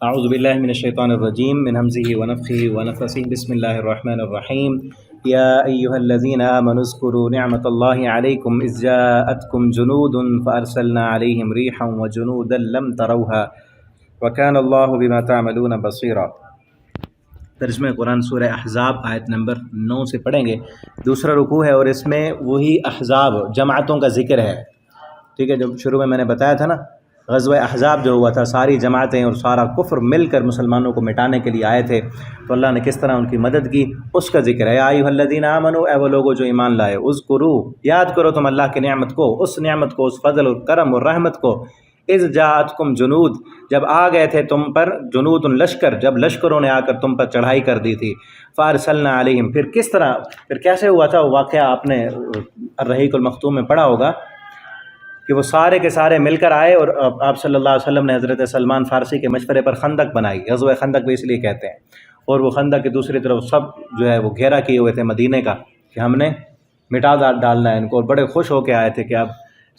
اعوذ باللہ من الشیطان الرجیم من ہمزہ ونفخہ ونفثہ بسم اللہ الرحمن الرحیم یا ایہا الذین آمنوا اذکروا نعمت اللہ علیکم اذ جاءتکم جنود فارسلنا علیہم ریحا وجنودا لم تروها وکان اللہ بما تعملون بصیرا۔ ترجمہ قرآن سورہ احزاب آیت نمبر 9 سے پڑھیں گے۔ دوسرا رکوع ہے اور اس میں وہی احزاب جماعتوں کا ذکر ہے۔ ٹھیک ہے، جب شروع میں نے بتایا تھا نا غزوہ احزاب جو ہوا تھا، ساری جماعتیں اور سارا کفر مل کر مسلمانوں کو مٹانے کے لیے آئے تھے، تو اللہ نے کس طرح ان کی مدد کی اس کا ذکر ہے۔ یا ایھا الذین آمنوا، اے وہ لوگوں جو ایمان لائے، اذکروا، یاد کرو تم اللہ کی نعمت کو، اس نعمت کو، اس فضل اور کرم اور رحمت کو۔ اذ جاءتکم جنود، جب آ گئے تھے تم پر، جنود لشکر، جب لشکروں نے آ کر تم پر چڑھائی کر دی تھی۔ فارسلنا علیہم، پھر کس طرح، پھر کیسے ہوا تھا وہ واقعہ آپ نے الرحیق المختوم میں پڑھا ہوگا کہ وہ سارے کے سارے مل کر آئے اور آپ صلی اللہ علیہ وسلم نے حضرت سلمان فارسی کے مشورے پر خندق بنائی۔ غزوہ خندق بھی اس لیے کہتے ہیں۔ اور وہ خندق کی دوسری طرف سب جو ہے وہ گھیرا کیے ہوئے تھے مدینے کا کہ ہم نے مٹا ڈالنا ہے ان کو، اور بڑے خوش ہو کے آئے تھے کہ اب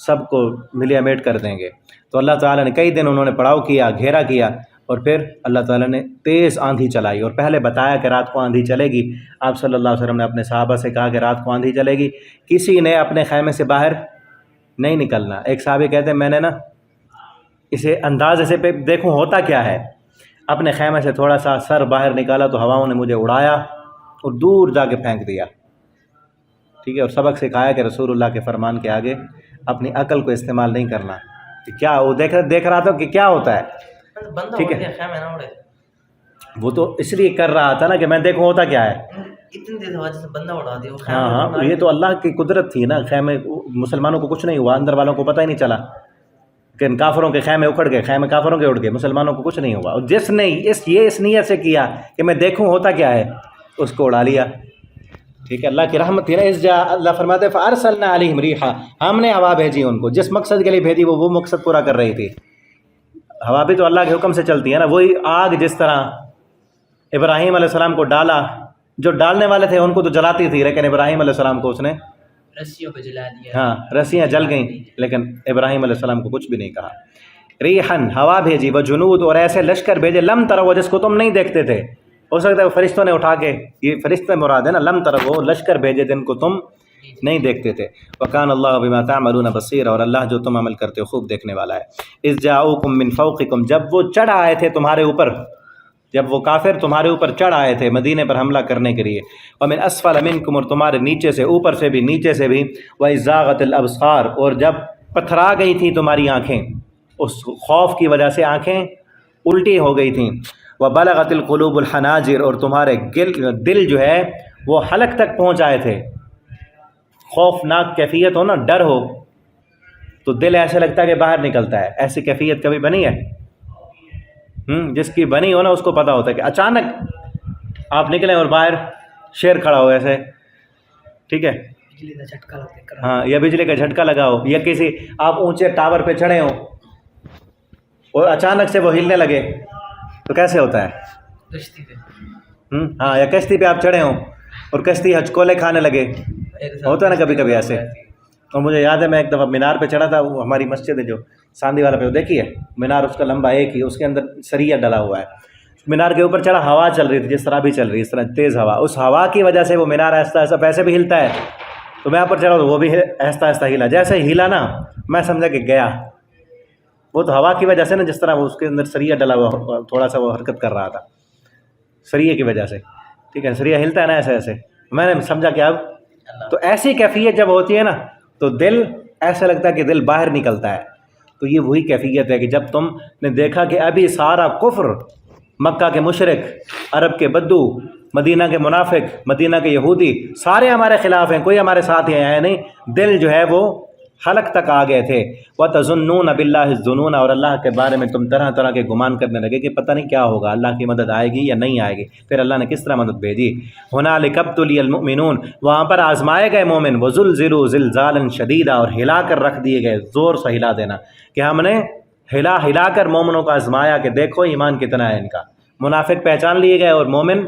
سب کو ملیا میٹ کر دیں گے۔ تو اللہ تعالیٰ نے کئی دن انہوں نے پڑاؤ کیا، گھیرا کیا، اور پھر اللہ تعالیٰ نے تیز آندھی چلائی، اور پہلے بتایا کہ رات کو آندھی چلے گی۔ آپ صلی اللہ علیہ وسلم نے اپنے صحابہ سے کہا کہ رات کو آندھی چلے گی، کسی نے اپنے خیمے سے باہر نہیں نکلنا۔ ایک صحابی کہتے ہیں میں نے نا اسے انداز ایسے پہ دیکھوں ہوتا کیا ہے، اپنے خیمے سے تھوڑا سا سر باہر نکالا تو ہواؤں نے مجھے اڑایا اور دور جا کے پھینک دیا۔ ٹھیک ہے، اور سبق سکھایا کہ رسول اللہ کے فرمان کے آگے اپنی عقل کو استعمال نہیں کرنا۔ کہ کیا وہ دیکھ رہا تھا کہ کیا ہوتا ہے، ٹھیک ہے، وہ تو اس لیے کر رہا تھا نا کہ میں دیکھوں ہوتا کیا ہے۔ اتنی دیر ہوا جیسے بندہ اڑا دیا۔ ہاں، یہ تو اللہ کی قدرت تھی نا۔ خیمے مسلمانوں کو کچھ نہیں ہوا، اندر والوں کو پتہ ہی نہیں چلا کہ ان کافروں کے خیمے اکھڑ گئے، خیمے کافروں کے اڑ گئے، مسلمانوں کو کچھ نہیں ہوا۔ اور جس نے اس نیت سے کیا کہ میں دیکھوں ہوتا کیا ہے، اس کو اڑا لیا۔ ٹھیک ہے، اللہ کی رحمت تھی نا۔ اس جا اللہ فرماتے ہیں فارسلنا علیہم ریحا، ہم نے ہوا بھیجی ان کو، جس مقصد کے لیے بھیجی وہ مقصد پورا کر رہی تھی۔ ہوا بھی تو اللہ کے حکم سے چلتی ہے نا۔ وہی آگ جس طرح ابراہیم علیہ السلام کو ڈالا، جو ڈالنے والے تھے ان کو تو جلاتی تھی، لیکن ابراہیم علیہ السلام کو اس نے رسیوں پہ جلا دیا۔ ہاں، رسیاں جل گئیں، لیکن ابراہیم علیہ السلام کو کچھ بھی نہیں کہا۔ ریحن، ہوا بھیجی، و جنود، اور ایسے لشکر بھیجے، لم تروا، جس کو تم نہیں دیکھتے تھے۔ ہو سکتا ہے وہ فرشتوں نے اٹھا کے، یہ فرشتے مراد ہے نا، لم تروا، وہ لشکر بھیجے جن کو تم نہیں دیکھتے تھے۔ وکان اللہ بما تعملون بصیر، اور اللہ جو تم عمل کرتے ہو خوب دیکھنے والا ہے۔ اذ جاؤکم من فوقکم، جب وہ چڑھ آئے تھے تمہارے اوپر، جب وہ کافر تمہارے اوپر چڑھ آئے تھے مدینے پر حملہ کرنے کے لیے، ومن اسفل منکم، اور تمہارے نیچے سے، اوپر سے بھی نیچے سے بھی، وَإِذْ زَاغَتِ الْأَبْصَارُ، اور جب پتھرا گئی تھیں تمہاری آنکھیں، اس خوف کی وجہ سے آنکھیں الٹی ہو گئی تھیں، وَبَلَغَتِ الْقُلُوبُ الْحَنَاجِرَ، اور تمہارے دل جو ہے وہ حلق تک پہنچ آئے تھے۔ خوفناک کیفیت ہو نا، ڈر ہو تو دل ایسے لگتا ہے کہ باہر نکلتا ہے۔ ایسی کیفیت کبھی بنی ہے؟ جس کی بنی ہو نا اس کو پتہ ہوتا ہے کہ اچانک آپ نکلیں اور باہر شیر کھڑا ہو ایسے، ٹھیک ہے، بجلی کا جھٹکا لگا، ہاں، یا بجلی کا جھٹکا لگا ہو، یا کسی آپ اونچے ٹاور پہ چڑھے ہوں اور اچانک سے وہ ہلنے لگے تو کیسے ہوتا ہے؟ کشتی پہ، ہاں، یا کشتی پہ آپ چڑھے ہوں اور کشتی ہچکولے کھانے لگے، ہوتا ہے نا کبھی کبھی ایسے۔ اور مجھے یاد ہے میں ایک دفعہ مینار پہ چڑھا تھا، وہ ہماری مسجد ہے جو ساندھی والا پہ، وہ دیکھی ہے مینار، اس کا لمبا ایک ہی، اس کے اندر سریا ڈلا ہوا ہے۔ مینار کے اوپر چڑھا، ہوا چل رہی تھی جس طرح بھی چل رہی ہے، اس طرح تیز ہوا، اس ہوا کی وجہ سے وہ مینار آہستہ آہستہ ویسے بھی ہلتا ہے، تو میں اوپر چڑھا تو وہ بھی آہستہ آہستہ ہلا، جیسے ہلا نا میں سمجھا کہ گیا۔ وہ تو ہوا کی وجہ سے نا، جس طرح وہ اس کے اندر سریا ڈلا ہوا، تھوڑا سا وہ حرکت کر رہا تھا سریے کی وجہ سے، ٹھیک ہے، سریا ہلتا ہے نا ایسے ایسے، میں نے سمجھا کہ اب تو ایسی کیفیت جب ہوتی ہے نا تو دل ایسا لگتا ہے کہ دل باہر نکلتا ہے۔ تو یہ وہی کیفیت ہے کہ جب تم نے دیکھا کہ ابھی سارا کفر، مکہ کے مشرک، عرب کے بدو، مدینہ کے منافق، مدینہ کے یہودی، سارے ہمارے خلاف ہیں، کوئی ہمارے ساتھ ہی ہے نہیں، دل جو ہے وہ حلق تک آ گئے تھے۔ وَتَظُنُّونَ بِاللَّهِ الظُّنُونَ، اور اللہ کے بارے میں تم طرح طرح کے گمان کرنے لگے کہ پتہ نہیں کیا ہوگا، اللہ کی مدد آئے گی یا نہیں آئے گی۔ پھر اللہ نے کس طرح مدد بھیجی؟ هُنَالِكَ ابْتُلِيَ الْمُؤْمِنُونَ، وہاں پر آزمائے گئے مومن، وَزُلْزِلُوا زِلْزَالًا شَدِيدًا، اور ہلا کر رکھ دیے گئے، زور سے ہلا دینا، کہ ہم نے ہلا کر مومنوں کو آزمایا کہ دیکھو ایمان کتنا ہے ان کا۔ منافق پہچان لیے گئے اور مومن،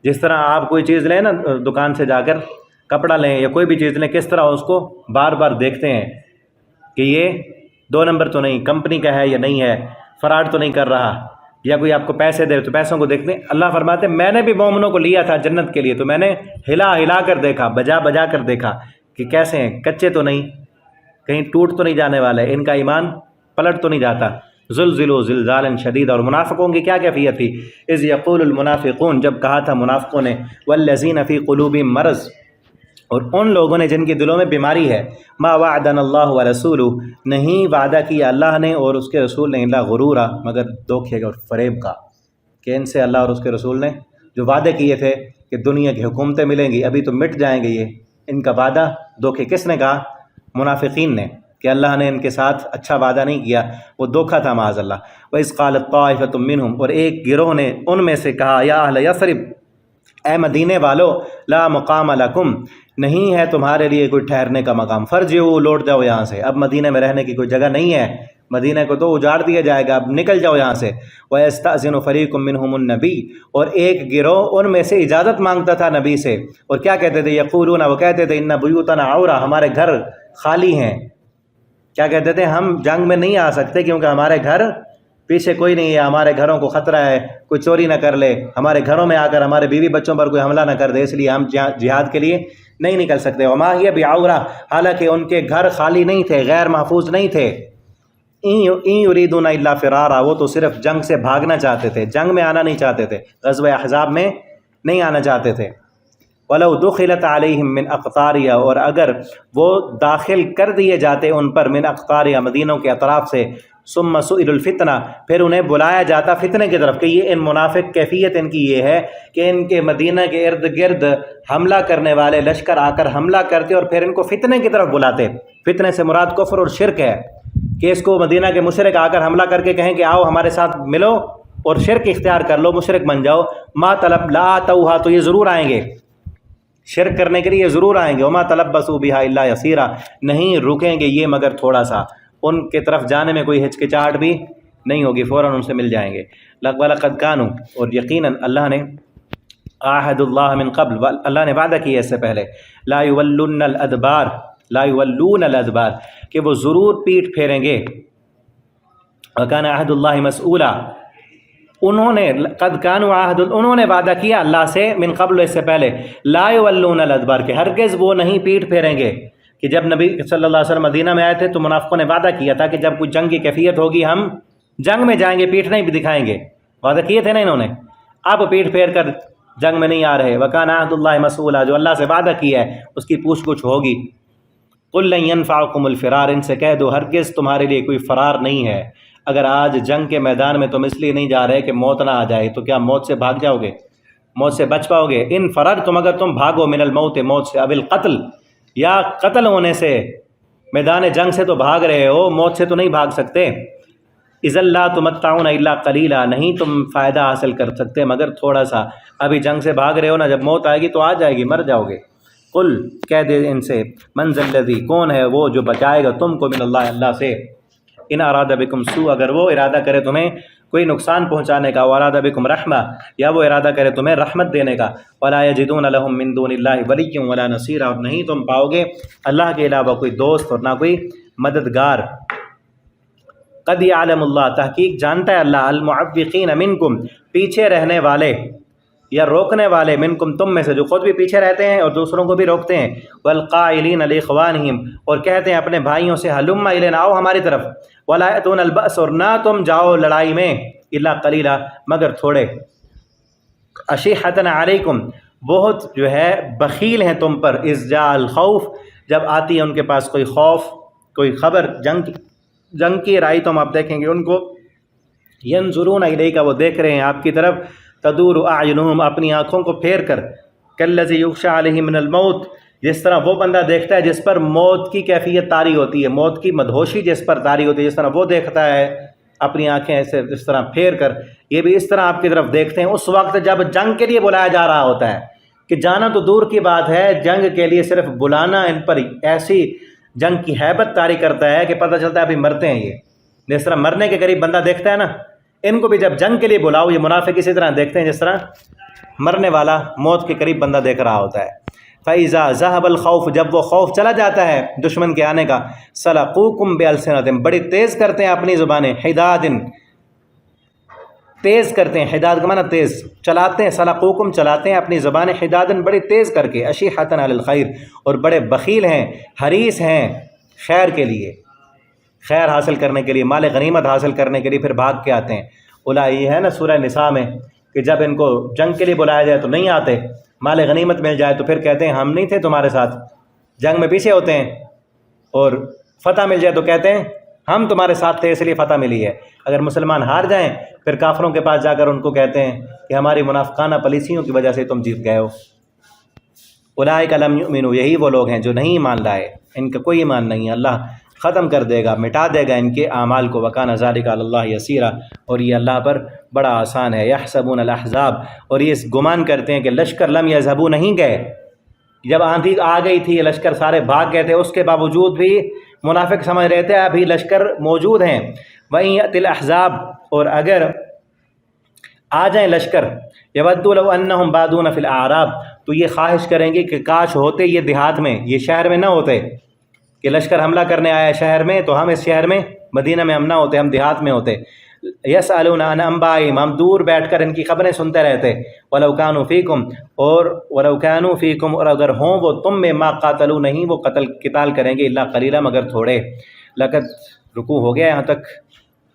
جس طرح آپ کوئی چیز لیں نا دکان سے جا کر، کپڑا لیں یا کوئی بھی چیز لیں، کس طرح اس کو بار بار دیکھتے ہیں کہ یہ 2 نمبر تو نہیں، کمپنی کا ہے یا نہیں ہے، فراڈ تو نہیں کر رہا، یا کوئی آپ کو پیسے دے تو پیسوں کو دیکھتے ہیں۔ اللہ فرماتے ہیں میں نے بھی مومنوں کو لیا تھا جنت کے لیے، تو میں نے ہلا ہلا کر دیکھا، بجا بجا کر دیکھا کہ کیسے ہیں، کچے تو نہیں، کہیں ٹوٹ تو نہیں جانے والے، ان کا ایمان پلٹ تو نہیں جاتا۔ زلزلوا زلزالا شدیدا، اور منافقوں کی کیا کیفیت تھی؟ اذ یقول المنافقون، جب کہا تھا منافقوں نے، والذین فی قلوبہم مرض، اور ان لوگوں نے جن کے دلوں میں بیماری ہے، ما وعدنا اللہ ورسولہ، نہیں وعدہ کیا اللہ نے اور اس کے رسول نے، الا غرورا، مگر دھوکے اور فریب کا، کہ ان سے اللہ اور اس کے رسول نے جو وعدے کیے تھے کہ دنیا کی حکومتیں ملیں گی، ابھی تو مٹ جائیں گے یہ، ان کا وعدہ دھوکے۔ کس نے کہا؟ منافقین نے، کہ اللہ نے ان کے ساتھ اچھا وعدہ نہیں کیا، وہ دھوکا تھا معاذ اللہ۔ وَإِذْ قَالَتْ طَائِفَةٌ مِّنْهُمْ، اور ایک گروہ نے ان میں سے کہا، یا اہل یثرب، اے مدینے والو، لا مقام لکم، نہیں ہے تمہارے لیے کوئی ٹھہرنے کا مقام، فرجعوا، لوٹ جاؤ یہاں سے، اب مدینے میں رہنے کی کوئی جگہ نہیں ہے، مدینہ کو تو اجاڑ دیا جائے گا، اب نکل جاؤ یہاں سے۔ وَيَسْتَأْذِنُ فَرِيقٌ مِّنْهُمُ النَّبِيُّ، اور ایک گروہ ان میں سے اجازت مانگتا تھا نبی سے، اور کیا کہتے تھے؟ یقولون، وہ کہتے تھے، ان بیوتنا عورہ، ہمارے گھر خالی ہیں۔ کیا کہتے تھے؟ ہم جنگ میں نہیں آ سکتے کیونکہ ہمارے گھر پیچھے کوئی نہیں ہے، ہمارے گھروں کو خطرہ ہے، کوئی چوری نہ کر لے، ہمارے گھروں میں آ کر ہمارے بیوی بچوں پر کوئی حملہ نہ کر دے، اس لیے ہم جہاد کے لیے نہیں نکل سکتے۔ وما ہی بعورہ، حالانکہ ان کے گھر خالی نہیں تھے، غیر محفوظ نہیں تھے۔ ان یریدون الا فرارا، وہ تو صرف جنگ سے بھاگنا چاہتے تھے، جنگ میں آنا نہیں چاہتے تھے، غزوہ احزاب میں نہیں آنا چاہتے تھے۔ وَلَوْ دُخِلَتْ عَلَيْهِمْ مِنْ أَقْطَارِهَا، اور اگر وہ داخل کر دیے جاتے ان پر، من اقطاریہ، مدینوں کے اطراف سے، ثم سئلوا الفتنہ، پھر انہیں بلایا جاتا فتنے کی طرف، کہ یہ ان منافق کیفیت ان کی یہ ہے کہ ان کے مدینہ کے ارد گرد حملہ کرنے والے لشکر آ کر حملہ کرتے اور پھر ان کو فتنے کی طرف بلاتے۔ فتنے سے مراد کفر اور شرک ہے، کہ اس کو مدینہ کے مشرک آ کر حملہ کر کے کہیں کہ آؤ ہمارے ساتھ ملو اور شرک اختیار کر لو، مشرک بن جاؤ، ما طلب لا آتوہا، تو یہ ضرور آئیں گے، شرک کرنے کے لیے ضرور آئیں گے۔ وما تلبسوا بہا الا یسیرا، نہیں رکیں گے یہ مگر تھوڑا سا، ان کے طرف جانے میں کوئی ہچکچاہٹ بھی نہیں ہوگی، فوراً ان سے مل جائیں گے۔ وَلَقَدْ كَانُوا، اور یقیناً اللہ نے، عَاهَدُ اللَّهَ مِن قبل، اللہ نے وعدہ کیا اس سے پہلے، لا يولون الادبار، لا يولون الادبار، کہ وہ ضرور پیٹھ پھیریں گے۔ وَكَانَ عَهْدُ اللَّهِ مَسْئُولًا، انہوں نے، قد كانوا عہد، انہوں نے وعدہ کیا اللہ سے، من قبل، اس سے پہلے، لا يولون الادبار، کہ ہرگز وہ نہیں پیٹھ پھیریں گے۔ کہ جب نبی صلی اللہ علیہ وسلم مدینہ میں آئے تھے تو منافقوں نے وعدہ کیا تھا کہ جب کوئی جنگ کی کیفیت ہوگی ہم جنگ میں جائیں گے، پیٹھ نہیں بھی دکھائیں گے، وعدہ کیے تھے نا انہوں نے، اب پیٹھ پھیر کر جنگ میں نہیں آ رہے۔ وَكَانَ عَهْدُ اللَّهِ مَسْئُولًا، جو اللہ سے وعدہ کیا ہے اس کی پوچھ گچھ ہوگی۔ قُل لَّن يَنفَعَكُمُ الْفِرَارُ، ان سے کہہ دو ہرگز تمہارے لیے کوئی فرار نہیں ہے۔ اگر آج جنگ کے میدان میں تم اس لیے نہیں جا رہے کہ موت نہ آ جائے، تو کیا موت سے بھاگ جاؤ گے؟ موت سے بچ پاؤ گے؟ ان فررتم، اگر تم بھاگو، من الموت، موت سے، اب القتل، یا قتل ہونے سے، میدان جنگ سے تو بھاگ رہے ہو، موت سے تو نہیں بھاگ سکتے۔ اذا لا تمتعون الا قلیلا، نہیں تم فائدہ حاصل کر سکتے مگر تھوڑا سا، ابھی جنگ سے بھاگ رہے ہو نا، جب موت آئے گی تو آ جائے گی، مر جاؤ گے۔ قل، کہہ دے ان سے، من ذا الذی، کون ہے وہ جو بچائے گا تم کو، من اللہ، اللہ سے، ان اراد بکم سوء، اگر وہ ارادہ کرے تمہیں کوئی نقصان پہنچانے کا، واراد بکم رحمہ، یا وہ ارادہ کرے تمہیں رحمت دینے کا، ولا یجدون لهم من دون اللہ ولیا ولا نصیرا، اور نہیں تم پاؤ گے اللہ کے علاوہ کوئی دوست اور نہ کوئی مددگار۔ قد یعلم اللہ، تحقیق جانتا ہے اللہ، المعوقین منکم، پیچھے رہنے والے یا روکنے والے، منکم، تم میں سے، جو خود بھی پیچھے رہتے ہیں اور دوسروں کو بھی روکتے ہیں، والقائلین لاخوانہم، اور کہتے ہیں اپنے بھائیوں سے، ہلم الینا، آؤ ہماری طرف، ولا یأتون البأس، اور نہ تم جاؤ لڑائی میں، الا قلیلا، مگر تھوڑے، اشحۃ علیکم، بہت جو ہے بخیل ہیں تم پر، اذ جاء الخوف، جب آتی ہے ان کے پاس کوئی خوف، کوئی خبر جنگ کی رائی، تم آپ دیکھیں گے ان کو، ینظرون الیک، وہ دیکھ رہے ہیں آپ کی طرف، تدور اعینہم، اپنی آنکھوں کو پھیر کر، کالذی یغشی علیہ من الموت، جس طرح وہ بندہ دیکھتا ہے جس پر موت کی کیفیت طاری ہوتی ہے، موت کی مدہوشی جس پر طاری ہوتی ہے، جس طرح وہ دیکھتا ہے اپنی آنکھیں ایسے اس طرح پھیر کر، یہ بھی اس طرح آپ کی طرف دیکھتے ہیں اس وقت جب جنگ کے لیے بلایا جا رہا ہوتا ہے، کہ جانا تو دور کی بات ہے، جنگ کے لیے صرف بلانا ان پر ایسی جنگ کی ہیبت طاری کرتا ہے کہ پتہ چلتا ہے ابھی مرتے ہیں یہ، جس طرح مرنے کے قریب بندہ دیکھتا ہے نا، ان کو بھی جب جنگ کے لیے بلاؤ، یہ منافق اسی طرح دیکھتے ہیں جس طرح مرنے والا موت کے قریب بندہ دیکھ رہا ہوتا ہے۔ فَإِذَا ذَهَبَ الْخَوْفُ، جب وہ خوف چلا جاتا ہے دشمن کے آنے کا، سَلَقُوكُمْ بِأَلْسِنَتِهِمْ، بڑی تیز کرتے ہیں اپنی زبانیں، حِدَادٍ، تیز کرتے ہیں، حداد کا معنی تیز، چلاتے ہیں، سلقوکم چلاتے ہیں اپنی زبان حدادن بڑی تیز کر کے، اشیحتن علی الخیر، اور بڑے بخیل ہیں، حریص ہیں خیر کے لیے، خیر حاصل کرنے کے لیے، مال غنیمت حاصل کرنے کے لیے پھر بھاگ کے آتے ہیں۔ اولائی ہے نا سورہ نساء میں کہ جب ان کو جنگ کے لیے بلایا جائے تو نہیں آتے، مال غنیمت مل جائے تو پھر کہتے ہیں ہم نہیں تھے تمہارے ساتھ، جنگ میں پیچھے ہوتے ہیں، اور فتح مل جائے تو کہتے ہیں ہم تمہارے ساتھ تھے اس لیے فتح ملی ہے۔ اگر مسلمان ہار جائیں پھر کافروں کے پاس جا کر ان کو کہتے ہیں کہ ہماری منافقانہ پالیسیوں کی وجہ سے تم جیت گئے ہو۔ اولئک لم یؤمنوا، یہی وہ لوگ ہیں جو نہیں ایمان لائے، ان کا کوئی ایمان نہیں ہے، اللہ ختم کر دے گا، مٹا دے گا ان کے اعمال کو۔ وکان ذلک علی اللہ یسیرا، اور یہ اللہ پر بڑا آسان ہے۔ یحسبون الاحزاب، اور یہ گمان کرتے ہیں کہ لشکر لم یذهبوا نہیں گئے، جب آندھی آ گئی تھی لشکر سارے بھاگ گئے تھے، اس کے باوجود بھی منافق سمجھ رہے تھے ابھی لشکر موجود ہیں۔ وَإِن يَأْتِ الْأَحْزَابُ، اور اگر آ جائیں لشکر، يَوَدُّوا لَوْ أَنَّهُمْ بَادُونَ فِي الْأَعْرَابِ، تو یہ خواہش کریں گے کہ کاش ہوتے یہ دیہات میں، یہ شہر میں نہ ہوتے، کہ لشکر حملہ کرنے آیا شہر میں تو ہم اس شہر میں مدینہ میں ہم نہ ہوتے، ہم دیہات میں ہوتے۔ یسألون عن انبائہم، ہم دور بیٹھ کر ان کی خبریں سنتے رہتے۔ ولو کانوا فیکم، اور اگر ہوں وہ تم میں، ما قاتلوا، نہیں وہ قتال کریں گے، الا قلیلا، مگر تھوڑے۔ لقد، رکوع ہو گیا یہاں تک،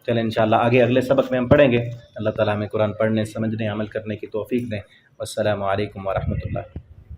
چلیں انشاءاللہ آگے اگلے سبق میں ہم پڑھیں گے۔ اللہ تعالیٰ ہمیں قرآن پڑھنے، سمجھنے، عمل کرنے کی توفیق دیں۔ والسلام علیکم ورحمۃ اللہ۔